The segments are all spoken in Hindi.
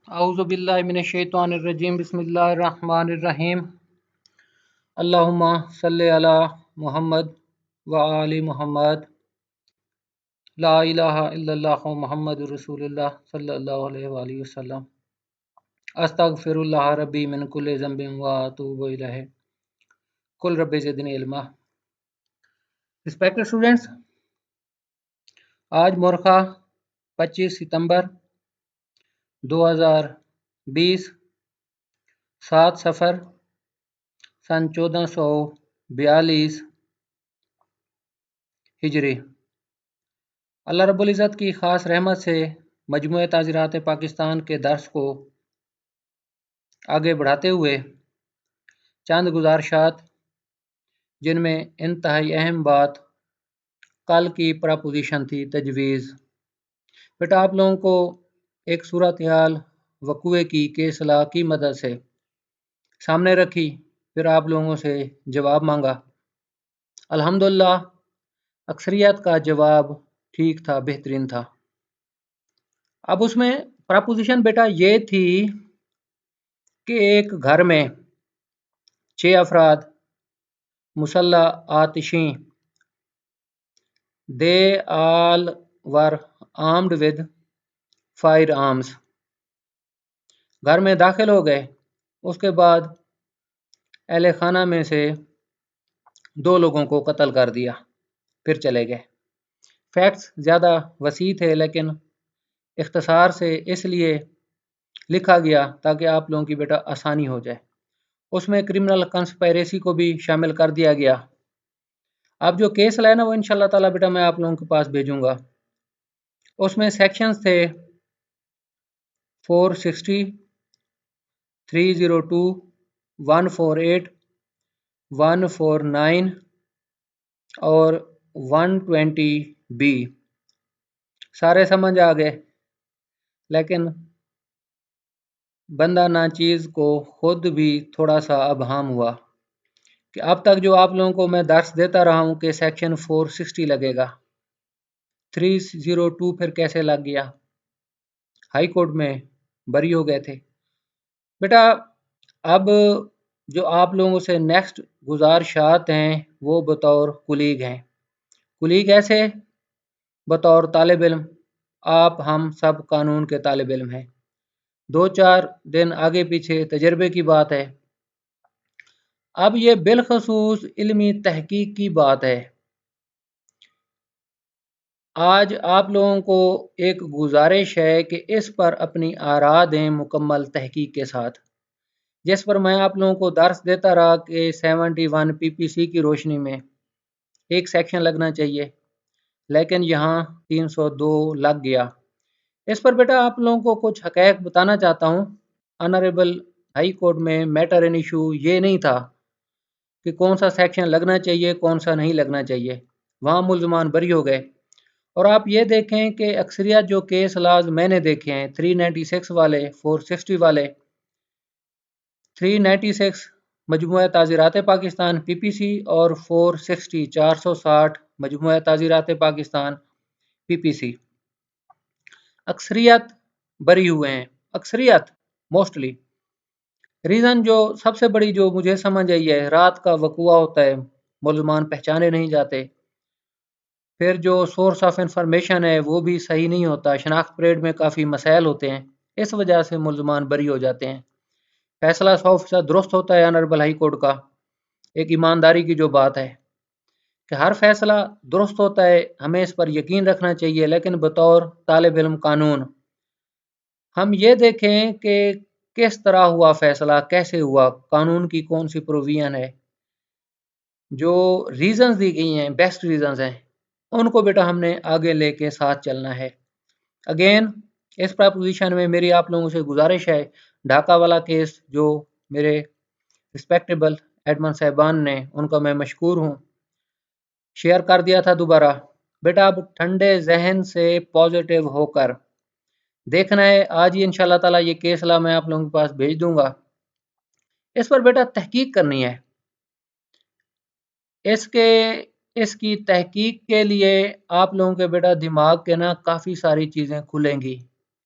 औज़ु बिल्लाहि मिनश शैतानिर रजीम बिस्मिल्लाहिर रहमानिर रहीम अल्लाहुम्मा सल्लि अला मुहम्मद व आलि मुहम्मद ला इलाहा इल्लल्लाहु मुहम्मदुर रसूलुल्लाह सल्लल्लाहु अलैहि व आलिहि वसल्लम अस्तगफिरुल्लाह रब्बी मिन कुल्लि ज़ंबिन व अतूबु इलैहि कुल रब्बि ज़िदनी इल्मा। रिस्पेक्टेड स्टूडेंट्स, आज मोरखा 25 सितंबर 2020 7 सफ़र सन 1442 हिजरी। अल्लाह रब्बुल इज़्ज़त की ख़ास रहमत से मजमूए ताज़ीरात पाकिस्तान के दर्स को आगे बढ़ाते हुए चंद गुज़ारिशात, जिनमें इंतहाई अहम बात कल की प्रपोजिशन थी तजवीज़। बेटा आप लोगों को एक सूरत हाल वक़ुए की केसला की मदद से सामने रखी, फिर आप लोगों से जवाब मांगा। अल्हम्दुलिल्लाह अक्सरियत का जवाब ठीक था, बेहतरीन था। अब उसमें प्रपोजिशन बेटा ये थी कि एक घर में 6 अफराद मुसल्लह आतिशी, दे आल वर आर्म्ड विद फायर आर्म्स, घर में दाखिल हो गए। उसके बाद अहले खाना में से 2 लोगों को कत्ल कर दिया, फिर चले गए। फैक्ट्स ज़्यादा वसी थे, लेकिन इख्तिसार से इसलिए लिखा गया ताकि आप लोगों की बेटा आसानी हो जाए। उसमें क्रिमिनल कंस्पायरेसी को भी शामिल कर दिया गया। अब जो केस लाए ना, वो इंशाल्लाह ताला बेटा मैं आप लोगों के पास भेजूंगा। उसमें सेक्शंस थे 460, 302, 148, 149 और 120B। सारे समझ आ गए, लेकिन बंदा नाचीज़ को खुद भी थोड़ा सा अबहम हुआ कि अब तक जो आप लोगों को मैं दर्स देता रहा हूं कि सेक्शन 460 लगेगा, 302 फिर कैसे लग गया। हाई कोर्ट में बरी हो गए थे। बेटा अब जो आप लोगों से नेक्स्ट गुजारिशात हैं वो बतौर कुलीग हैं। कुलीग ऐसे बतौर तालिब इल्म, आप हम सब कानून के तालिब इल्म हैं। 2-4 दिन आगे पीछे तजर्बे की बात है। अब ये बिलखसूस इल्मी तहकीक की बात है। आज आप लोगों को एक गुजारिश है कि इस पर अपनी आरा दें मुकम्मल तहकीक के साथ, जिस पर मैं आप लोगों को दर्स देता रहा कि 71 पीपीसी की रोशनी में एक सेक्शन लगना चाहिए, लेकिन यहाँ 302 लग गया। इस पर बेटा आप लोगों को कुछ हक़ाइक़ बताना चाहता हूँ। ऑनरेबल हाई कोर्ट में मैटर इन इशू ये नहीं था कि कौन सा सेक्शन लगना चाहिए, कौन सा नहीं लगना चाहिए। वहाँ मुल्ज़मान बरी हो गए। और आप ये देखें कि अक्सरियत जो केस लाज मैंने देखे हैं, 396 वाले, 460 वाले, 396 मजमूआ ताज़ीरात पाकिस्तान पीपीसी और 460 460 मजमूआ ताज़ीरात पाकिस्तान पीपीसी, अक्सरियत बरी हुए हैं। अक्सरियत मोस्टली रीज़न जो सबसे बड़ी जो मुझे समझ आई है, रात का वक़ुआ होता है, मुल्ज़मान पहचाने नहीं जाते। फिर जो सोर्स ऑफ इंफॉर्मेशन है वो भी सही नहीं होता, शनाख्त परेड में काफ़ी मसाइल होते हैं, इस वजह से मुल्ज़मान बरी हो जाते हैं। फैसला 100% दुरुस्त होता है ऑनरेबल हाई कोर्ट का। एक ईमानदारी की जो बात है कि हर फैसला दुरुस्त होता है, हमें इस पर यकीन रखना चाहिए। लेकिन बतौर तालिब इल्म कानून हम ये देखें कि किस तरह हुआ फैसला, कैसे हुआ, कानून की कौन सी प्रोविजन है, जो रीज़न्स दी गई हैं बेस्ट रीज़न्स हैं, उनको बेटा हमने आगे लेके साथ चलना है। अगेन इस प्रपोजिशन में मेरी आप लोगों से गुजारिश है, ढाका वाला केस जो मेरे रिस्पेक्टेबल एडमन साहबान ने, उनका मैं मशकूर हूँ, शेयर कर दिया था दोबारा। बेटा अब ठंडे जहन से पॉजिटिव होकर देखना है। आज ही इंशाल्लाह ताला ये केस ला मैं आप लोगों के पास भेज दूंगा। इस पर बेटा तहकीक करनी है। इसकी तहकीक के लिए आप लोगों के बेटा दिमाग के ना काफ़ी सारी चीज़ें खुलेंगी।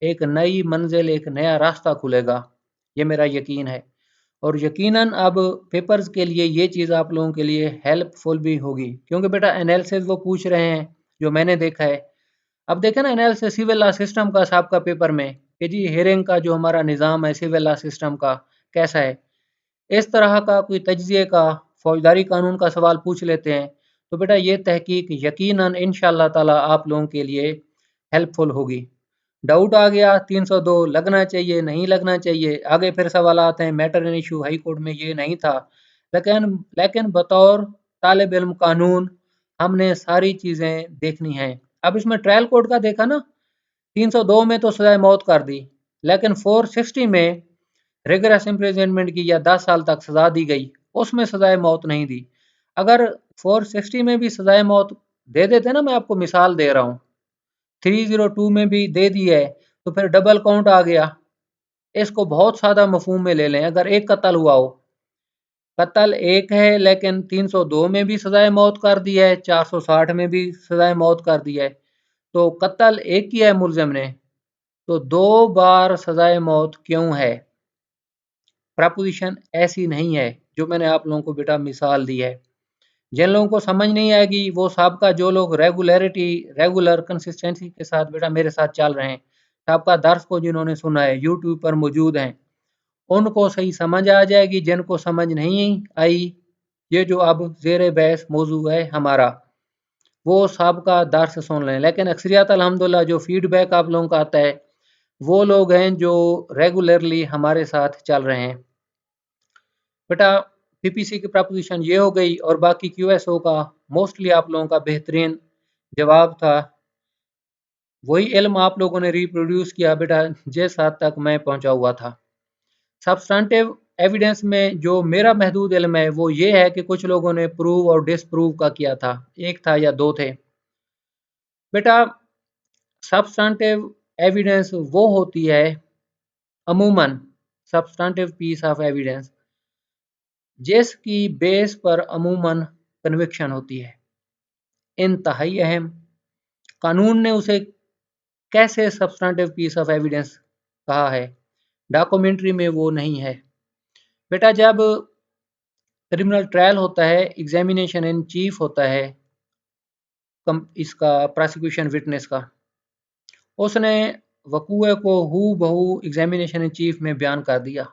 एक नई मंजिल, एक नया रास्ता खुलेगा, ये मेरा यकीन है। और यकीनन अब पेपर्स के लिए ये चीज़ आप लोगों के लिए हेल्पफुल भी होगी, क्योंकि बेटा एनालिसिस वो पूछ रहे हैं जो मैंने देखा है। अब देखें ना एनालिसिस सिविल लॉ सिस्टम का सबका पेपर में कि जी हेयरिंग का जो हमारा निज़ाम है सिविल लॉ सिस्टम का कैसा है, इस तरह का कोई तज्ज़िये का फौजदारी कानून का सवाल पूछ लेते हैं तो बेटा ये तहकीक यकीनन इंशाअल्लाह ताला आप लोगों के लिए हेल्पफुल होगी। डाउट आ गया 302 लगना चाहिए नहीं लगना चाहिए, आगे फिर सवाल आते हैं matter in issue high court में ये नहीं था, लेकिन लेकिन बतौर तालिब इल्म कानून हमने सारी चीज़ें देखनी हैं। अब इसमें ट्रायल कोर्ट का देखा ना, 302 में तो सजाए मौत कर दी, लेकिन 460 में रिगरस इम्प्रिजनमेंट की या 10 साल तक सजा दी गई, उसमें सजाए मौत नहीं दी। अगर 460 में भी सजाए मौत दे देते ना, मैं आपको मिसाल दे रहा हूँ, 302 में भी दे दी है तो फिर डबल काउंट आ गया। इसको बहुत सादा मफहूम में ले लें, अगर एक कत्ल हुआ हो, कत्ल एक है लेकिन 302 में भी सजाए मौत कर दी है, 460 में भी सजाए मौत कर दी है, तो कत्ल एक किया है मुलजिम ने, तो 2 बार सजाए मौत क्यों है? प्रपोजिशन ऐसी नहीं है जो मैंने आप लोगों को बेटा मिसाल दी है। जिन लोगों को समझ नहीं आएगी वो सबका, जो लोग रेगुलर कंसिस्टेंसी के साथ बेटा मेरे साथ चल रहे हैं, सबका दर्स को जिन्होंने सुना है यूट्यूब पर मौजूद हैं, उनको सही समझ आ जाएगी। जिनको समझ नहीं आई, ये जो अब ज़ेर बहस मौजू है हमारा, वो सबका दर्स सुन लें। लेकिन अक्सरियत अल्हम्दुलिल्लाह जो फीडबैक आप लोगों का आता है वो लोग हैं जो रेगुलरली हमारे साथ चल रहे हैं। बेटा पीपीसी की प्रपोजिशन ये हो गई और बाकी क्यूएसओ का मोस्टली आप लोगों का बेहतरीन जवाब था। वही इल्म आप लोगों ने रिप्रोड्यूस किया बेटा जिस हद तक मैं पहुंचा हुआ था। सब्सटेंटिव एविडेंस में जो मेरा महदूद इल्म है वो ये है कि कुछ लोगों ने प्रूव और डिसप्रूव का किया था, एक था या दो थे। बेटा सब्सटेंटिव एविडेंस वो होती है अमूमन, सब्सटेंटिव पीस ऑफ एविडेंस जिसकी बेस पर अमूमन कन्विक्शन होती है। इंतहाई अहम, कानून ने उसे कैसे सब्सटेंटिव पीस ऑफ एविडेंस कहा है, डॉक्यूमेंट्री में वो नहीं है। बेटा जब क्रिमिनल ट्रायल होता है, एग्जामिनेशन इन चीफ होता है इसका प्रोसिक्यूशन विटनेस का, उसने वकूए को हू बहू एग्जामिनेशन इन चीफ में बयान कर दिया,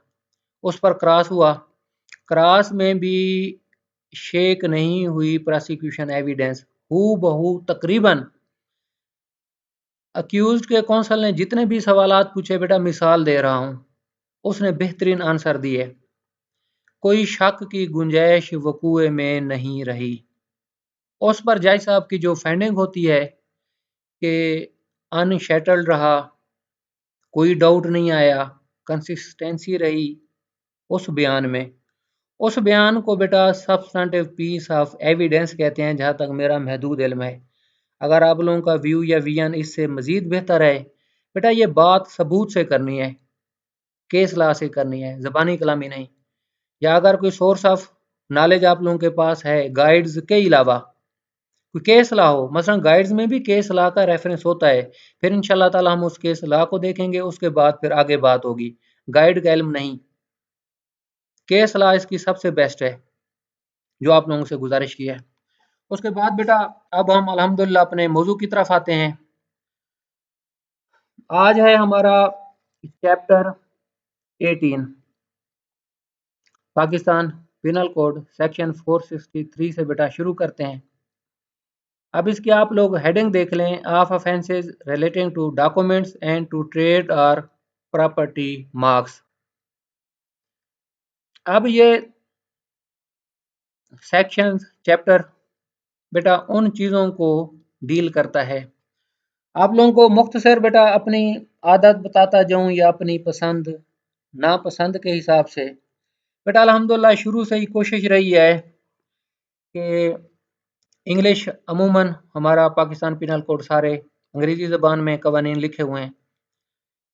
उस पर क्रॉस हुआ, क्रॉस में भी शेक नहीं हुई प्रोसिक्यूशन एविडेंस, हू बहू तकरीबन अक्यूज्ड के कौंसल ने जितने भी सवालात पूछे, बेटा मिसाल दे रहा हूँ, उसने बेहतरीन आंसर दिए, कोई शक की गुंजाइश वकूए में नहीं रही। उस पर जज साहब की जो फाइंडिंग होती है कि अनशैटल्ड रहा, कोई डाउट नहीं आया, कंसिस्टेंसी रही उस बयान में, उस बयान को बेटा सब्सटेंटिव पीस ऑफ एविडेंस कहते हैं जहाँ तक मेरा महदूद इल्म है। अगर आप लोगों का व्यू या विजन इससे मज़ीद बेहतर है, बेटा ये बात सबूत से करनी है, केस लॉ से करनी है, ज़बानी कलामी नहीं। या अगर कोई सोर्स ऑफ नॉलेज आप लोगों के पास है गाइड्स के अलावा, कोई केस लॉ हो, मसलन गाइड्स में भी केस लॉ का रेफरेंस होता है, फिर इंशाल्लाह ताला हम उस केस लॉ को देखेंगे, उसके बाद फिर आगे बात होगी, गाइड का इल्म नहीं। केस लॉ इसकी सबसे बेस्ट है जो आप लोगों से गुजारिश की है। उसके बाद बेटा अब हम अल्हम्दुलिल्लाह अपने मौजू की तरफ आते हैं। आज है हमारा chapter 18, Pakistan penal code section 463 से बेटा शुरू करते हैं। अब इसकी आप लोग हेडिंग देख लें, of offences relating to documents and to trade और प्रॉपर्टी मार्क्स। अब ये सेक्शन चैप्टर बेटा उन चीज़ों को डील करता है। आप लोगों को मुख्तसर बेटा अपनी आदत बताता जाऊं या अपनी पसंद नापसंद के हिसाब से, बेटा अल्हम्दुलिल्लाह शुरू से ही कोशिश रही है कि इंग्लिश अमूमन हमारा पाकिस्तान पिनल कोड सारे अंग्रेज़ी ज़बान में कवानीन लिखे हुए हैं।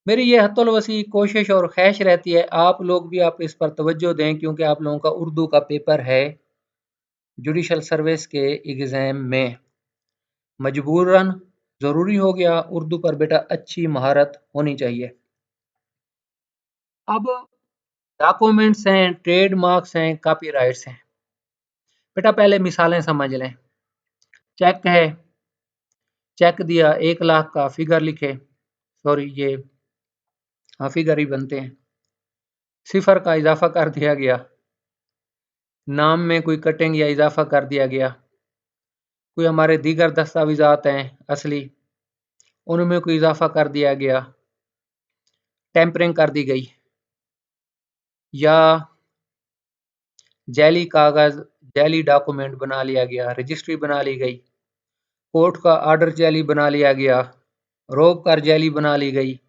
मेरी ये हत्तुल वसी कोशिश और ख्वाहिश रहती है आप लोग भी आप इस पर तवज्जो दें, क्योंकि आप लोगों का उर्दू का पेपर है जुडिशल सर्विस के एग्ज़ाम में, मजबूरन ज़रूरी हो गया उर्दू पर बेटा अच्छी महारत होनी चाहिए। अब डॉक्यूमेंट्स हैं, ट्रेडमार्क्स हैं, कॉपीराइट्स हैं। बेटा पहले मिसालें समझ लें। चेक है, चेक दिया 1 लाख का, फिगर लिखे, सॉरी ये हाँ फिगर ही बनते हैं, सिफर का इजाफा कर दिया गया, नाम में कोई कटिंग या इजाफा कर दिया गया, कोई हमारे दीगर दस्तावेजात हैं असली, उनमें कोई इजाफा कर दिया गया, टेम्परिंग कर दी गई, या जैली कागज, जैली डॉक्यूमेंट बना लिया गया, रजिस्ट्री बना ली गई, कोर्ट का ऑर्डर जैली बना लिया गया, रोक कर जैली बना ली गई।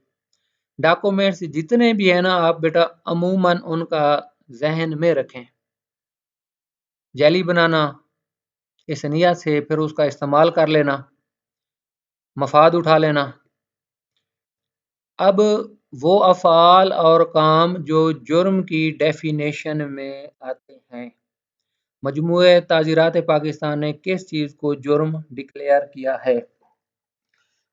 डॉक्यूमेंट्स जितने भी है ना, आप बेटा अमूमन उनका जहन में रखें। जैली बनाना इस नियत से फिर उसका इस्तेमाल कर लेना, मफाद उठा लेना। अब वो अफ़ाल और काम जो जुर्म की डेफिनेशन में आते हैं, मजमूए ताज़ीरात पाकिस्तान ने किस चीज़ को जुर्म डिक्लेयर किया है?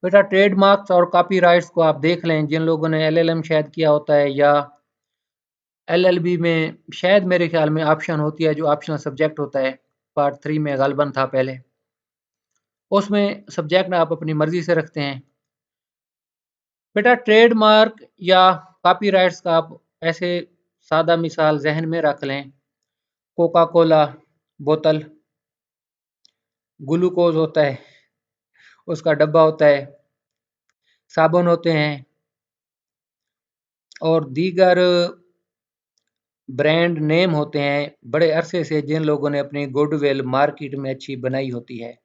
बेटा ट्रेडमार्क्स और कॉपीराइट्स को आप देख लें, जिन लोगों ने एलएलएम शायद किया होता है या एलएलबी में शायद मेरे ख्याल में ऑप्शन होती है, जो ऑप्शनल सब्जेक्ट होता है, पार्ट 3 में गालबन था पहले, उसमें सब्जेक्ट आप अपनी मर्जी से रखते हैं। बेटा ट्रेडमार्क या कॉपीराइट्स का आप ऐसे सादा मिसाल जहन में रख लें, कोका कोला बोतल, ग्लूकोज होता है, उसका डब्बा होता है, साबुन होते हैं, और दीगर ब्रांड नेम होते हैं बड़े अरसे से, जिन लोगों ने अपनी गुडविल मार्केट में अच्छी बनाई होती है।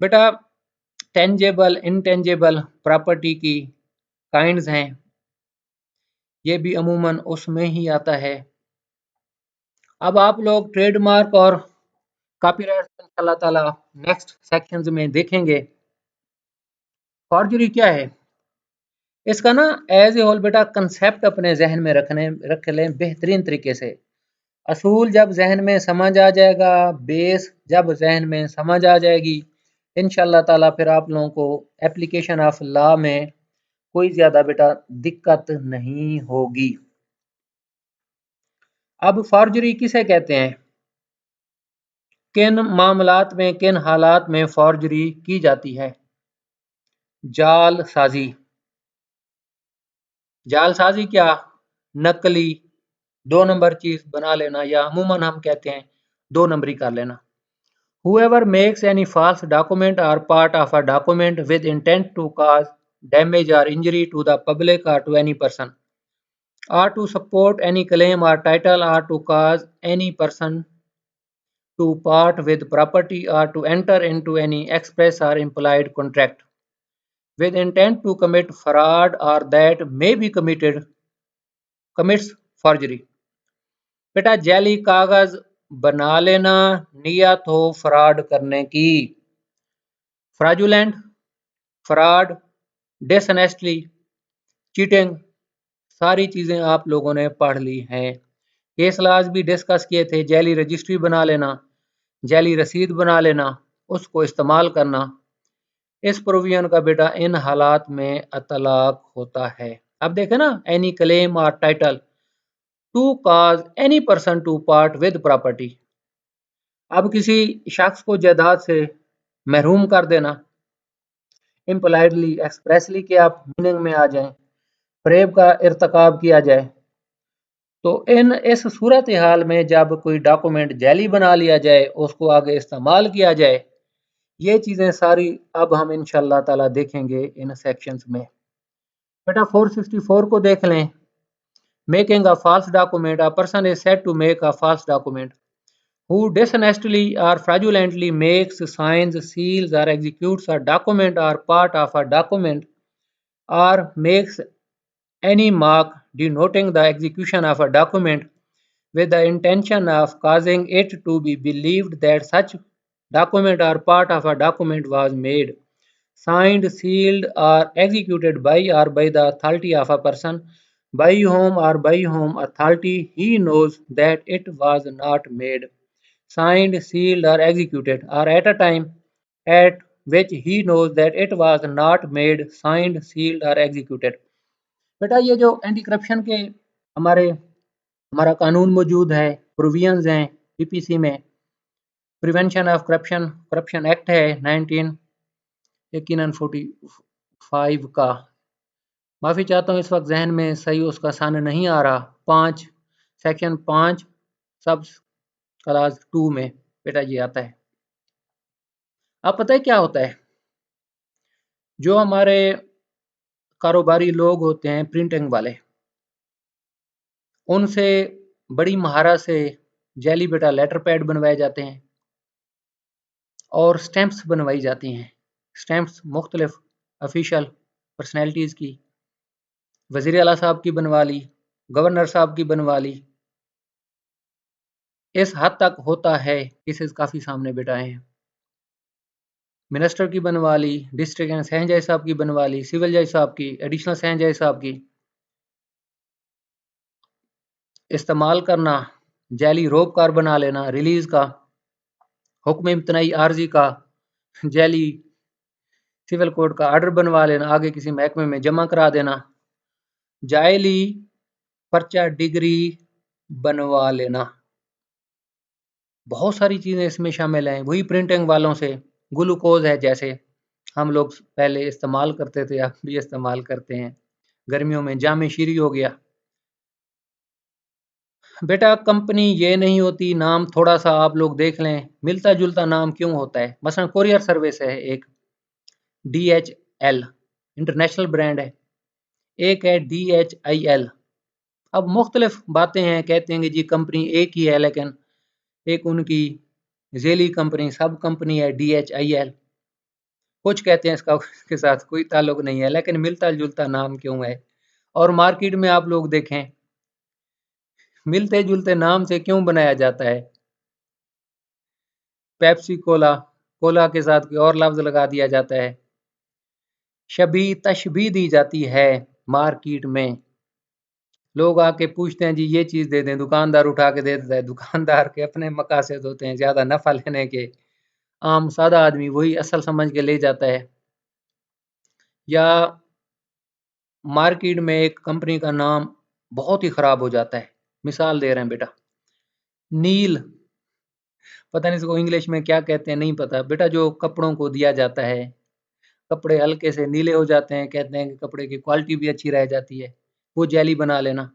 बेटा टेंजेबल इनटेंजेबल प्रॉपर्टी की काइंड्स हैं, ये भी अमूमन उसमें ही आता है। अब आप लोग ट्रेडमार्क और कॉपीराइट इंशाल्लाह ताला नेक्स्ट सेक्शंस में देखेंगे। फॉर्जरी क्या है, इसका ना एज ए होल बेटा कंसेप्ट अपने जहन में रख लें बेहतरीन तरीके से। असूल जब जहन में समझ आ जाएगा, बेस जब जहन में समझ आ जाएगी, इंशाल्लाह ताला फिर आप लोगों को एप्लीकेशन ऑफ लॉ में कोई ज़्यादा बेटा दिक्कत नहीं होगी। अब फॉर्जरी किसे कहते हैं, किन मामलात में, किन हालात में फॉर्जरी की जाती है? जालसाजी, जालसाजी क्या, नकली 2 नंबर चीज बना लेना, या अमूमन हम कहते हैं 2 नंबरी कर लेना। Whoever makes any false document or part of a document with intent to cause damage or injury to the public or to any person, or to support any claim or title, or to cause any person to part with property or to enter into any express or implied contract with intent to commit fraud or that may be commits forgery। बेटा जैली कागज बना लेना नियत हो फ्रॉड करने की, फ्राजुलेंट, फ्रॉड, डिसनेस्टली, चीटिंग, सारी चीज़ें आप लोगों ने पढ़ ली हैं। केस लाज भी डिस्कस किए थे, जैली रजिस्ट्री बना लेना, जैली रसीद बना लेना, उसको इस्तेमाल करना, इस प्रोविजन का बेटा इन हालात में अतलाक होता है। अब देखें ना, एनी क्लेम और title to cause any person to part with property, अब किसी शख्स को जायदाद से महरूम कर देना, इम्प्लाइडली एक्सप्रेसली के आप मीनिंग में आ जाएं, फरेब का इर्तकाब किया जाए, तो इस सूरत हाल में जब कोई डॉक्यूमेंट जाली बना लिया जाए, उसको आगे इस्तेमाल किया जाए, ये चीज़ें सारी अब हम इंशाल्लाह ताला देखेंगे इन सेक्शंस में। बेटा 464 को देख लें, making a false document, a person is said to make a false document who dishonestly or fraudulently makes, signs, seals or executes a document or part of a document, or makes any mark denoting the execution of a document with the intention of causing it to be believed that such document or part of a document was made, signed, sealed or executed by or by the authority of a person by whom authority he knows that it was not made, signed, sealed or executed, or at a time at which he knows that it was not made, signed, sealed or executed। बेटा ये जो एंटी करप्शन के हमारे हमारा कानून मौजूद है, प्रोविजंस हैं पीपीसी में, prevention of corruption corruption act है 1945 का। माफ़ी चाहता हूँ इस वक्त जहन में सही उसका सन नहीं आ रहा। 5 सेक्शन 5 सब क्लास 2 में बेटा ये आता है। अब पता है क्या होता है, जो हमारे कारोबारी लोग होते हैं प्रिंटिंग वाले, उनसे बड़ी महारत से जैली बेटा लेटर पैड बनवाए जाते हैं और स्टैंप्स बनवाई जाती हैं। स्टैंप्स मुख्तलिफ ऑफिशियल पर्सनैलिटीज़ की, वज़ीर आला साहब की बनवा ली, गवर्नर साहब की बनवा ली, इस हद तक होता है। केसेस काफ़ी सामने बेटा आए हैं। मिनिस्टर की बनवा ली, डिस्ट्रिक्ट एंड सेशन जज साहब की बनवा ली, सिविल जज साहब की, एडिशनल सेशन जज साहब की। इस्तेमाल करना, जैली रोप कार बना लेना, रिलीज़ का, हुक्म इम्तनाई आर्जी का, जैली सिविल कोर्ट का आर्डर बनवा लेना, आगे किसी महकमे में जमा करा देना, जायली पर्चा डिग्री बनवा लेना। बहुत सारी चीज़ें इसमें शामिल हैं। वही प्रिंटिंग वालों से ग्लूकोज है, जैसे हम लोग पहले इस्तेमाल करते थे, अब भी इस्तेमाल करते हैं। गर्मियों में जामे शीरी हो गया। बेटा कंपनी ये नहीं होती, नाम थोड़ा सा आप लोग देख लें, मिलता जुलता नाम क्यों होता है। मसलन कोरियर सर्विस है एक, DHL इंटरनेशनल ब्रांड है, एक है DHIL। अब मुख्तलिफ बातें हैं, कहते हैं कि जी कंपनी एक ही है, लेकिन एक उनकी झेली कंपनी सब कंपनी है DHIL। कुछ कहते हैं इसका उसके साथ कोई ताल्लुक नहीं है, लेकिन मिलता जुलता नाम क्यों है। और मार्केट में आप लोग देखें, मिलते जुलते नाम से क्यों बनाया जाता है। पेप्सी कोला, कोला के साथ कोई और लफ्ज लगा दिया जाता है, शबी तशबी दी जाती है। मार्केट में लोग आके पूछते हैं जी ये चीज़ दे दें, दुकानदार उठा के दे देता है। दुकानदार के अपने मकासद होते हैं ज़्यादा नफ़ा लेने के, आम सादा आदमी वही असल समझ के ले जाता है। या मार्केट में एक कंपनी का नाम बहुत ही ख़राब हो जाता है। मिसाल दे रहे हैं बेटा, नील, पता नहीं इसको इंग्लिश में क्या कहते हैं, नहीं पता बेटा, जो कपड़ों को दिया जाता है, कपड़े हल्के से नीले हो जाते हैं, कहते हैं कि कपड़े की क्वालिटी भी अच्छी रह जाती है, वो जैली बना लेना।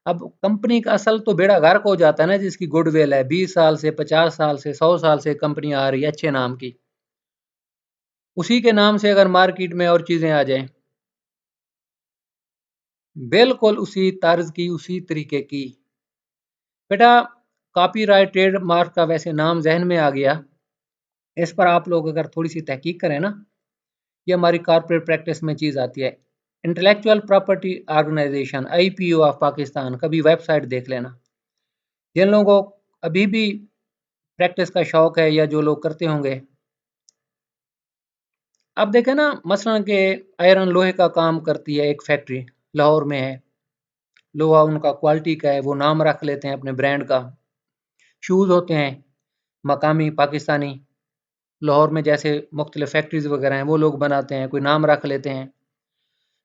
अब कंपनी का असल तो बेड़ा गर्क हो जाता है ना, जिसकी गुडविल है, 20 साल से 50 साल से 100 साल से कंपनी आ रही है अच्छे नाम की, उसी के नाम से अगर मार्केट में और चीज़ें आ जाएं बिल्कुल उसी तर्ज की, उसी तरीके की। बेटा कॉपीराइट ट्रेडमार्क का वैसे नाम जहन में आ गया, इस पर आप लोग अगर थोड़ी सी तहकीक करें ना, ये हमारी कॉर्पोरेट प्रैक्टिस में चीज़ आती है। Intellectual property organization IPO of Pakistan, कभी वेबसाइट देख लेना। जिन लोगों को अभी भी प्रैक्टिस का शौक है या जो लोग करते होंगे, अब देखें ना, मसलन के आयरन लोहे का काम करती है एक फैक्ट्री लाहौर में है, लोहा उनका क्वालिटी का है, वो नाम रख लेते हैं अपने ब्रांड का। शूज़ होते हैं मकामी पाकिस्तानी, लाहौर में जैसे मुख्तलिफ फैक्ट्रीज वगैरह हैं, वो लोग बनाते हैं, कोई नाम रख लेते हैं।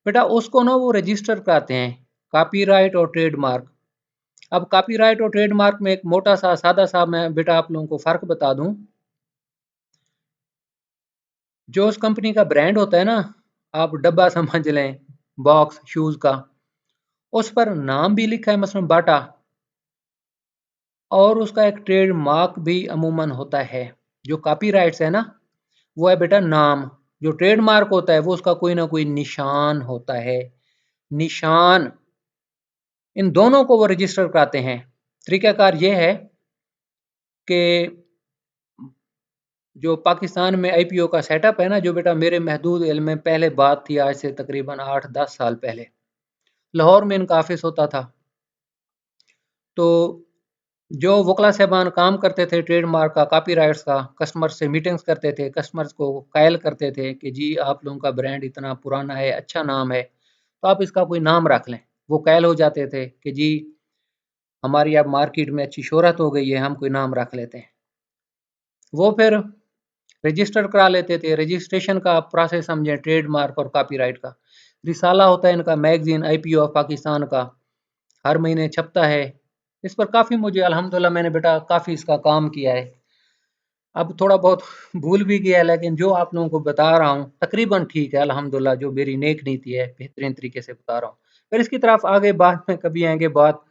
बेटा उसको ना वो रजिस्टर कराते हैं, कॉपीराइट और ट्रेडमार्क। अब कॉपीराइट और ट्रेडमार्क में एक मोटा सा सादा सा मैं बेटा आप लोगों को फ़र्क बता दूं। जो उस कंपनी का ब्रांड होता है ना, आप डब्बा समझ लें, बॉक्स शूज़ का, उस पर नाम भी लिखा है मसलन बाटा, और उसका एक ट्रेडमार्क भी अमूमन होता है। जो कॉपीराइट्स है ना, वो है बेटा नाम। जो ट्रेडमार्क होता है वो उसका कोई ना कोई निशान होता है, निशान। इन दोनों को वो रजिस्टर कराते हैं। तरीकाकार ये है कि जो पाकिस्तान में IPO का सेटअप है ना, जो बेटा मेरे महदूद इल्म में पहले बात थी, आज से तकरीबन 8-10 साल पहले, लाहौर में इनका ऑफिस होता था। तो जो वकला साहबान काम करते थे ट्रेडमार्क का, कॉपीराइट्स का, कस्टमर से मीटिंग्स करते थे, कस्टमर्स को कायल करते थे कि जी आप लोगों का ब्रांड इतना पुराना है, अच्छा नाम है, तो आप इसका कोई नाम रख लें। वो कायल हो जाते थे कि जी हमारी अब मार्केट में अच्छी शोहरत हो गई है, हम कोई नाम रख लेते हैं। वो फिर रजिस्टर करा लेते थे। रजिस्ट्रेशन का प्रोसेस समझें, ट्रेडमार्क और कॉपीराइट का। रिसाला होता है इनका, मैगजीन आईपीओ ऑफ पाकिस्तान का, हर महीने छपता है। इस पर काफ़ी मुझे अल्हम्दुलिल्लाह मैंने बेटा काफ़ी इसका काम किया है। अब थोड़ा बहुत भूल भी गया है, लेकिन जो आप लोगों को बता रहा हूँ तकरीबन ठीक है अल्हम्दुलिल्लाह, जो मेरी नेक नीति है बेहतरीन तरीके से बता रहा हूँ। फिर इसकी तरफ आगे बाद में कभी आएंगे, बात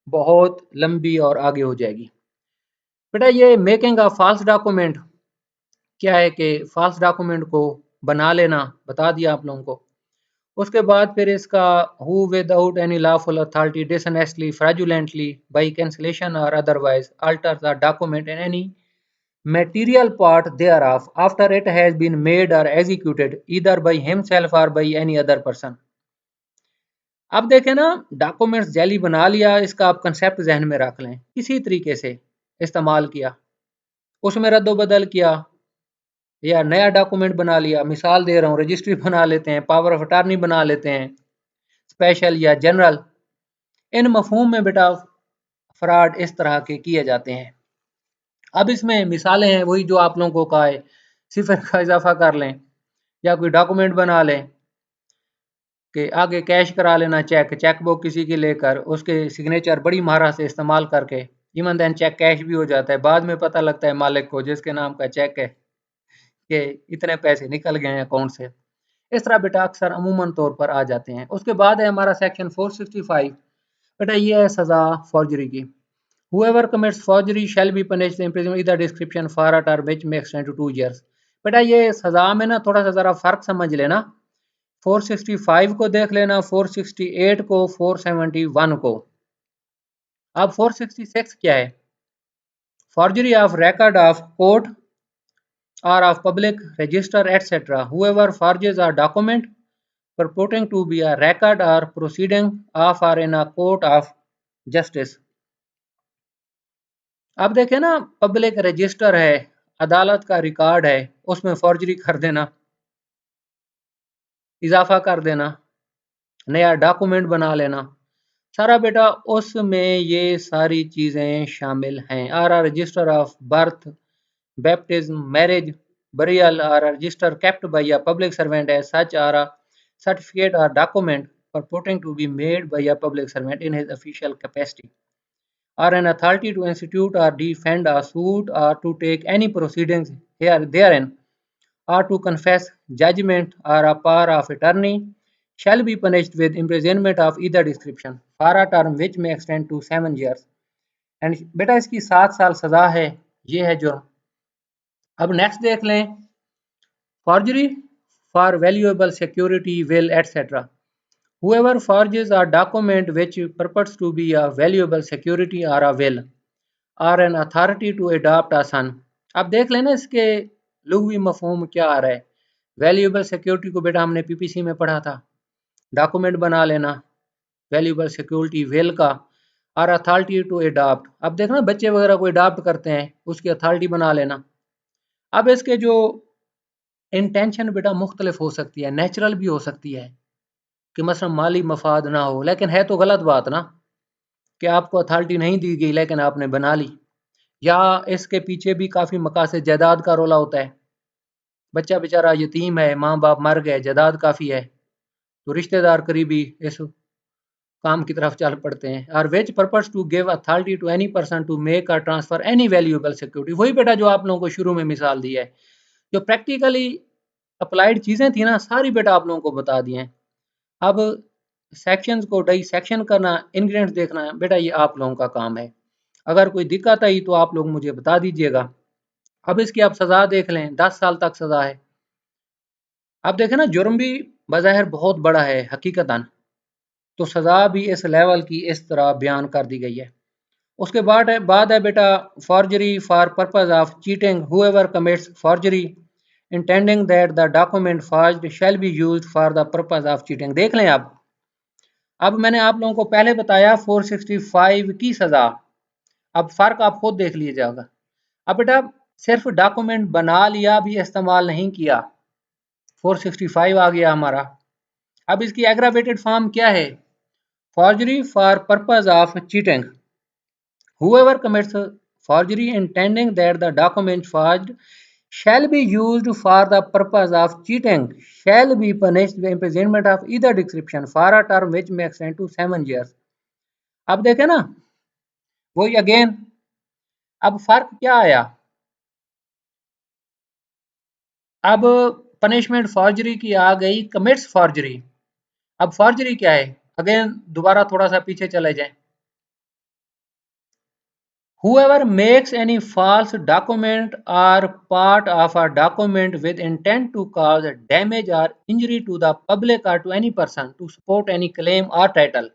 बहुत लंबी और आगे हो जाएगी। बेटा ये मेकिंग अ फॉल्स डॉक्यूमेंट क्या है कि फॉल्स डॉक्यूमेंट को बना लेना, बता दिया आप लोगों को। उसके बाद फिर इसका who without any lawful authority dishonestly fraudulently by cancellation or otherwise alter the document in any material part thereof after it has been made or executed either by himself or by any other person। अब देखें ना, डॉक्यूमेंट्स जैली बना लिया, इसका आप कंसेप्ट जहन में रख लें, किसी तरीके से इस्तेमाल किया, उसमें रद्दोबदल किया या नया डॉक्यूमेंट बना लिया। मिसाल दे रहा हूँ, रजिस्ट्री बना लेते हैं, पावर ऑफ अटार्नी बना लेते हैं, स्पेशल या जनरल। इन मफहूम में बेटा फ्रॉड इस तरह के किए जाते हैं। अब इसमें मिसालें हैं वही जो आप लोगों को कहा है, सिफर का इजाफा कर लें या कोई डॉक्यूमेंट बना लें कि आगे कैश करा लेना, चेक बुक किसी की लेकर उसके सिग्नेचर बड़ी महारत से इस्तेमाल करके इवन देन चेक कैश भी हो जाता है। बाद में पता लगता है मालिक को जिसके नाम का चेक है कि इतने पैसे निकल गए हैं अकाउंट से। इस तरह बेटा अक्सर अमूमन तौर पर आ जाते हैं। उसके बाद है हमारा सेक्शन 465। बेटा ये है सज़ा फॉर्जरी की। Whoever commits forgery shall be punished imprisonment with the description for a term which may extend to 2 years। बेटा ये सजा में ना थोड़ा सा ज़रा फ़र्क समझ लेना। 465 को देख लेना, 468 को, 471 को। अब 466 क्या है? Forgery of record of court or of public register etc. Whoever forges a document purporting to be a record or proceeding of or in a court of justice। अब देखें ना, पब्लिक रजिस्टर है, अदालत का रिकॉर्ड है, उसमें फॉर्जरी कर देना, इजाफा कर देना, नया डॉक्यूमेंट बना लेना, सारा बेटा उसमें ये सारी चीज़ें शामिल हैं। Or or register of birth, baptism, marriage, burial or register kept by a public servant as such are a certificate or document purporting to be made by a public servant in his official capacity or an authority to institute or defend a suit or to take any proceedings here therein or to confess judgment or a power of attorney shall be punished with imprisonment of either description for a term which may extend to 7 years। And बेटा इसकी 7 साल सजा है, ये है जुर्म। अब नेक्स्ट देख लें, forgery for valuable security will etcetera. Whoever forges a document which purports to be a valuable security or a will or an authority to adopt a son। अब देख लेना इसके लुग़वी मफहूम क्या आ रहा है। वैल्यूएबल सिक्योरिटी को बेटा हमने पीपीसी में पढ़ा था, डॉक्यूमेंट बना लेना, वैल्यूएबल सिक्योरिटी विल का, और अथॉरिटी टू अडॉप्ट। अब देखना बच्चे वगैरह को अडॉप्ट करते हैं, उसकी अथॉरिटी बना लेना। अब इसके जो इंटेंशन बेटा मुख्तलिफ हो सकती है, नेचुरल भी हो सकती है कि मसलन माली मफाद ना हो, लेकिन है तो गलत बात ना कि आपको अथॉरिटी नहीं दी गई लेकिन आपने बना ली। या इसके पीछे भी काफ़ी मकासद जायदाद का रोला होता है, बच्चा बेचारा यतीम है, माँ बाप मर गए, जायदाद काफ़ी है, तो रिश्तेदार करीबी इस काम की तरफ चल पड़ते हैं। Or which purpose to give authority to any person to make or transfer any valuable security. वही बेटा जो आप लोगों को शुरू में मिसाल दी है, जो प्रैक्टिकली अप्लाइड चीज़ें थी ना, सारी बेटा आप लोगों को बता दी हैं। अब सेक्शंस को डाइसेक्शन करना, इंग्रेडिएंट्स देखना बेटा ये आप लोगों का काम है। अगर कोई दिक्कत आई तो आप लोग मुझे बता दीजिएगा। अब इसकी आप सज़ा देख लें, 10 साल तक सज़ा है। अब देखें ना, जुर्म भी बज़ाहिर बहुत बड़ा है हकीकतन, तो सज़ा भी इस लेवल की इस तरह बयान कर दी गई है। उसके बाद है बेटा forgery for purpose of cheating. Whoever commits forgery intending that the document forged shall be used for the purpose of cheating. देख लें आप, अब मैंने आप लोगों को पहले बताया 465 की सज़ा, अब फ़र्क आप खुद देख लीजिएगा। अब बेटा सिर्फ डॉक्यूमेंट बना लिया भी इस्तेमाल नहीं किया, 465 आ गया हमारा। अब इसकी एग्रावेटेड फॉर्म क्या है? Forgery for purpose of cheating. Whoever commits forgery intending that the document forged shall be used for the purpose of cheating shall be punished with imprisonment of either description for a term which may extend to 7 years। अब देखे ना, वही अगेन, अब फर्क क्या आया? अब पनिशमेंट फॉर्जरी की आ गई, कमिट्स फॉर्जरी। अब फॉर्जरी क्या है? अगेन दोबारा थोड़ा सा पीछे चले जाएं। Whoever makes any false document or part of a document with intent to cause damage or injury to the public or to any person to support any claim or title।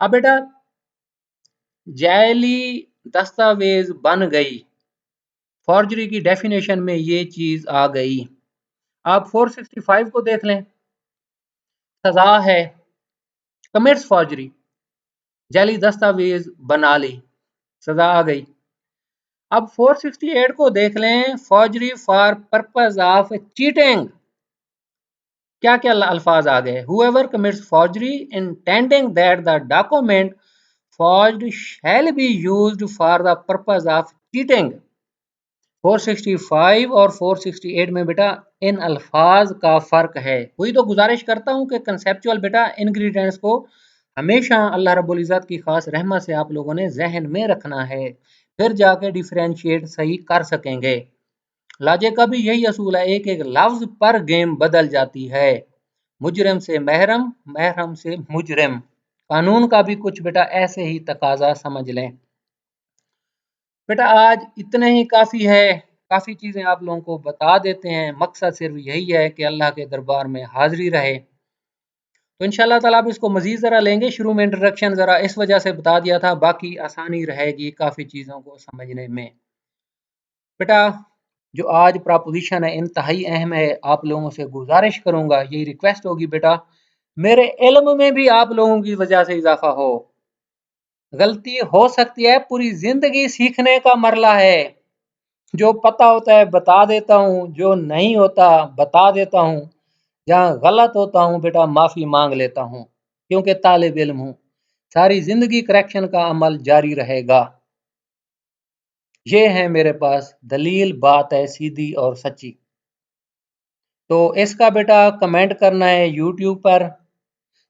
अब बेटा जाली दस्तावेज बन गई, फॉर्जरी की डेफिनेशन में ये चीज आ गई। आप 465 को देख लें, सजा है कमिट्स फॉर्जरी, जाली दस्तावेज बना ली, सजा आ गई। अब 468 को देख लें, forgery for purpose of cheating, क्या क्या अल्फाज आ गए? whoever commits forgery intending that the document forged shall be used for the purpose of cheating। 465 और 468 में बेटा इन अल्फाज का फर्क है। वही तो गुजारिश करता हूं कि कंसेप्चुअल बेटा इंग्रेडिएंट्स को हमेशा अल्लाह रब्बुल इज़्ज़त की खास रहमत से आप लोगों ने जहन में रखना है, फिर जाके डिफरेंशिएट सही कर सकेंगे। लाजे का भी यही असूल है, एक एक लफ्ज पर गेम बदल जाती है। मुजरिम से महरम, महरम से मुजरिम, कानून का भी कुछ बेटा ऐसे ही तकाजा समझ लें। बेटा आज इतने ही काफ़ी है, काफ़ी चीज़ें आप लोगों को बता देते हैं। मकसद सिर्फ यही है कि अल्लाह के दरबार में हाजिरी रहे। तो इंशाल्लाह ताला आप इसको मज़ीद ज़रा लेंगे। शुरू में इंट्रोडक्शन ज़रा इस वजह से बता दिया था, बाकी आसानी रहेगी काफ़ी चीज़ों को समझने में। बेटा जो आज प्रपोजिशन है इंतहाई अहम है, आप लोगों से गुजारिश करूंगा, यही रिक्वेस्ट होगी बेटा, मेरे इल्म में भी आप लोगों की वजह से इजाफा हो। गलती हो सकती है, पूरी जिंदगी सीखने का मरला है। जो पता होता है बता देता हूँ, जो नहीं होता बता देता हूँ, जहाँ गलत होता हूँ बेटा माफ़ी मांग लेता हूँ, क्योंकि तालिब इल्म हूँ। सारी जिंदगी करेक्शन का अमल जारी रहेगा। ये है मेरे पास दलील, बात है सीधी और सच्ची। तो इसका बेटा कमेंट करना है यूट्यूब पर,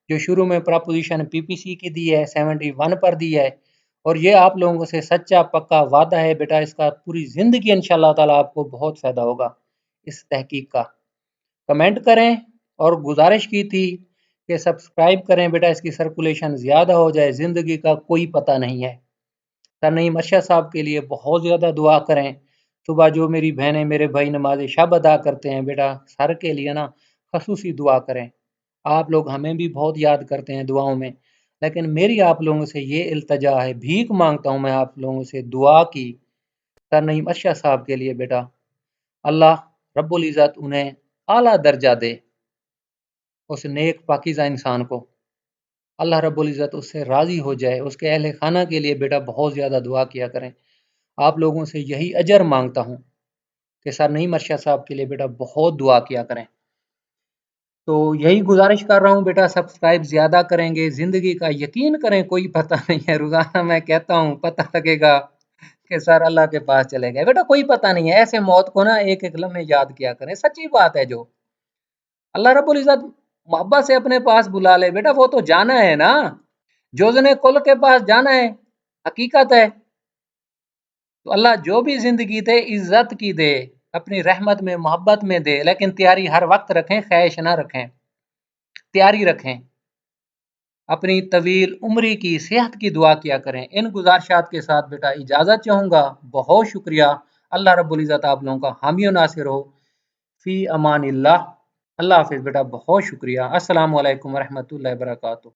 जो शुरू में प्रपोजिशन पीपीसी की दी है 71 पर दी है, और ये आप लोगों से सच्चा पक्का वादा है बेटा, इसका पूरी ज़िंदगी इंशाल्लाह ताला आपको बहुत फ़ायदा होगा इस तहकीक का। कमेंट करें, और गुजारिश की थी कि सब्सक्राइब करें बेटा, इसकी सर्कुलेशन ज़्यादा हो जाए, ज़िंदगी का कोई पता नहीं है। सर नईम अरशद साहब के लिए बहुत ज़्यादा दुआ करें। सुबह जो मेरी बहनें मेरे भाई नमाज शब अदा करते हैं बेटा, सर के लिए ना खसूसी दुआ करें। आप लोग हमें भी बहुत याद करते हैं दुआओं में, लेकिन मेरी आप लोगों से ये इल्तजा है, भीख मांगता हूँ मैं आप लोगों से दुआ की, सर नईम अरशद साहब के लिए बेटा, अल्लाह रब्बुल इज़्ज़त उन्हें आला दर्जा दे, उस नेक पाकीज़ा इंसान को अल्लाह रब्बुल इज़्ज़त उससे राज़ी हो जाए। उसके अहले खाना के लिए बेटा बहुत ज़्यादा दुआ किया करें। आप लोगों से यही अजर मांगता हूँ कि सर नईम अरशद साहब के लिए बेटा बहुत दुआ किया करें। तो यही गुजारिश कर रहा हूँ बेटा, सब्सक्राइब ज़्यादा करेंगे, ज़िंदगी का यकीन करें कोई पता नहीं है। रोज़ाना मैं कहता हूँ पता लगेगा कि सर अल्लाह के पास चले गए, बेटा कोई पता नहीं है। ऐसे मौत को ना एक एक लम्हे याद किया करें, सच्ची बात है। जो अल्लाह रब्बुल इज़्ज़त मोहब्बत से अपने पास बुला ले बेटा, वो तो जाना है ना, जोज़ने कुल के पास जाना है, हकीकत है। तो अल्लाह जो भी ज़िंदगी दे इज़्ज़त की दे, अपनी रहमत में मोहब्बत में दे, लेकिन तैयारी हर वक्त रखें, ख्वाहिश ना रखें, तैयारी रखें। अपनी तवील उम्री की सेहत की दुआ किया करें। इन गुजारिशात के साथ बेटा इजाज़त चाहूँगा। बहुत शुक्रिया। अल्लाह रब्बुल इज़्ज़त आप लोगों का हामी और नासिर हो। फ़ी अमानिल्लाह। अल्लाह हाफ़िज़ बेटा, बहुत शुक्रिया। अस्सलामु अलैकुम व रहमतुल्लाहि व बरकातुहू।